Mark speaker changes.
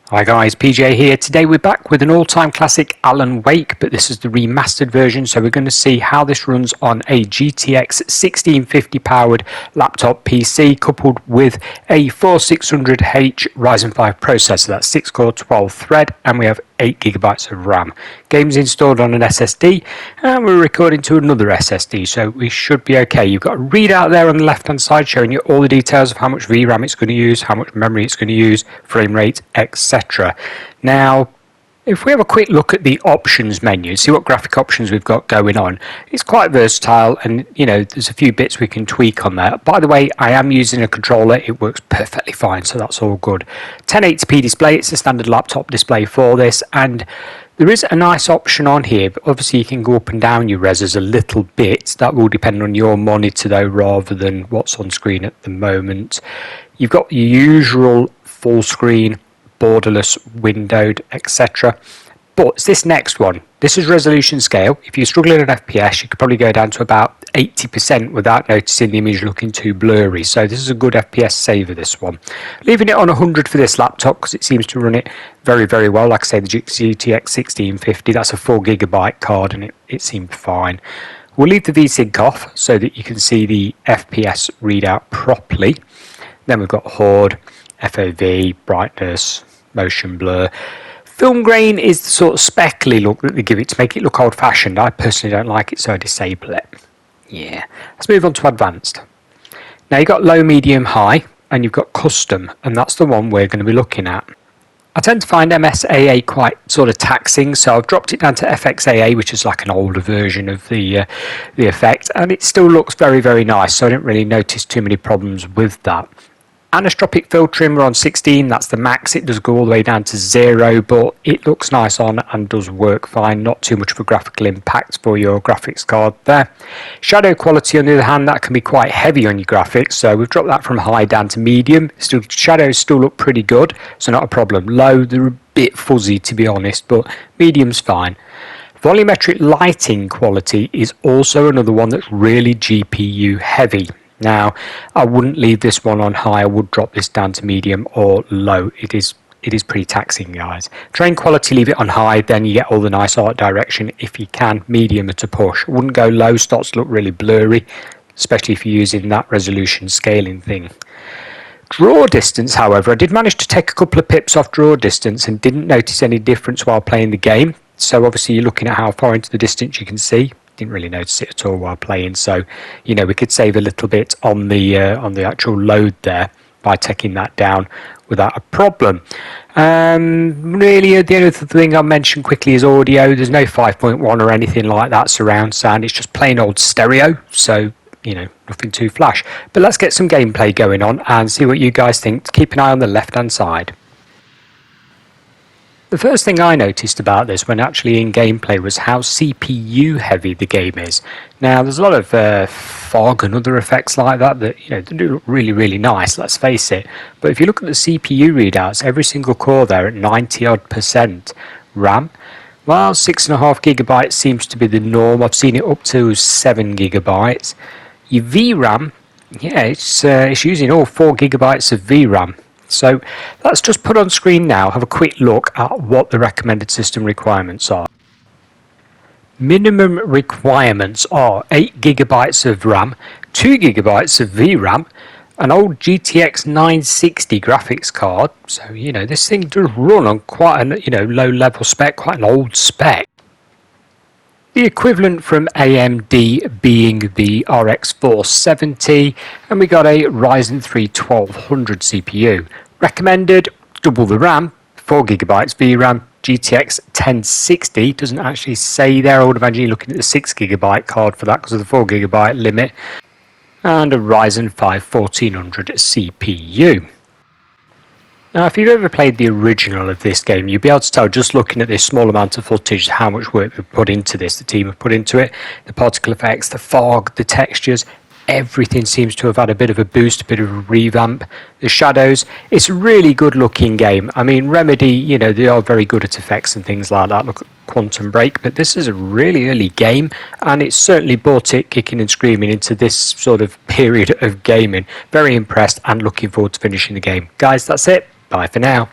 Speaker 1: Hi guys, PJ here. Today we're back with an all-time classic Alan Wake, but this is the remastered version, so we're going to see how this runs on a GTX 1650 powered laptop PC coupled with a 4600H Ryzen 5 processor. That's 6 core 12 thread, and we have 8GB of RAM. Game's installed on an SSD, and we're recording to another SSD, so we should be okay. You've got a readout there on the left hand side showing you all the details of how much VRAM it's going to use, how much memory it's going to use, frame rate, etc. Now, if we have a quick look at the options menu, see what graphic options we've got going on, it's quite versatile, and there's a few bits we can tweak on there. By the way, I am using a controller, it works perfectly fine, so that's all good. 1080p display, it's a standard laptop display for this, and there is a nice option on here, but obviously you can go up and down your resers a little bit. That will depend on your monitor though, rather than what's on screen at the moment. You've got your usual full screen, borderless, windowed, etc. But it's this next one. This is resolution scale. If you're struggling at FPS, you could probably go down to about 80% without noticing the image looking too blurry. So this is a good FPS saver, this one. Leaving it on 100 for this laptop because it seems to run it very, very well. Like I say, the GTX 1650, that's a 4GB card and it seemed fine. We'll leave the VSync off so that you can see the FPS readout properly. Then we've got HUD, FOV, brightness, motion blur. Film grain is the sort of speckly look that they give it to make it look old-fashioned. I personally don't like it, so I disable it. Yeah. Let's move on to advanced. Now you've got low, medium, high, and you've got custom, and that's the one we're going to be looking at. I tend to find MSAA quite sort of taxing, so I've dropped it down to FXAA, which is like an older version of the effect, and it still looks very, very nice, so I didn't really notice too many problems with that. Anisotropic filtering, we're on 16, that's the max. It does go all the way down to 0, but it looks nice on and does work fine. Not too much of a graphical impact for your graphics card there. Shadow quality, on the other hand, that can be quite heavy on your graphics, so we've dropped that from high down to medium. Shadows still look pretty good, so not a problem. Low, they're a bit fuzzy to be honest, but medium's fine. Volumetric lighting quality is also another one that's really GPU heavy. Now, I wouldn't leave this one on high. I would drop this down to medium or low. It is pretty taxing, guys. Train quality, leave it on high, then you get all the nice art direction. If you can, medium at a push. I wouldn't go low, starts to look really blurry, especially if you're using that resolution scaling thing. Draw distance, however, I did manage to take a couple of pips off draw distance and didn't notice any difference while playing the game. So obviously you're looking at how far into the distance you can see. Didn't really notice it at all while playing, so we could save a little bit on the actual load there by taking that down without a problem. Really, the only other thing I'll mention quickly is audio. There's no 5.1 or anything like that surround sound. It's just plain old stereo, so nothing too flash. But let's get some gameplay going on and see what you guys think. Keep an eye on the left hand side. The first thing I noticed about this when actually in gameplay was how CPU heavy the game is. Now there's a lot of fog and other effects like that they do look really, really nice, let's face it. But if you look at the CPU readouts, every single core there at 90% RAM. Well, 6.5GB seems to be the norm. I've seen it up to 7GB. Your VRAM, yeah, it's using all 4GB of VRAM. So let's just put on screen now, have a quick look at what the recommended system requirements are. Minimum requirements are 8GB of RAM, 2GB of VRAM, an old GTX 960 graphics card. So, this thing does run on quite a low level spec, quite an old spec. The equivalent from AMD being the RX 470, and we got a Ryzen 3 1200 CPU. Recommended, double the RAM, 4GB VRAM, GTX 1060, doesn't actually say there. I would imagine you're looking at the 6GB card for that because of the 4GB limit, and a Ryzen 5 1400 CPU. Now, if you've ever played the original of this game, you'll be able to tell just looking at this small amount of footage how much work we've put into this, the team have put into it. The particle effects, the fog, the textures, everything seems to have had a bit of a boost, a bit of a revamp. The shadows, it's a really good looking game. I mean, Remedy, they are very good at effects and things like that. Look at Quantum Break, but this is a really early game, and it's certainly brought it kicking and screaming into this sort of period of gaming. Very impressed and looking forward to finishing the game. Guys, that's it. Bye for now.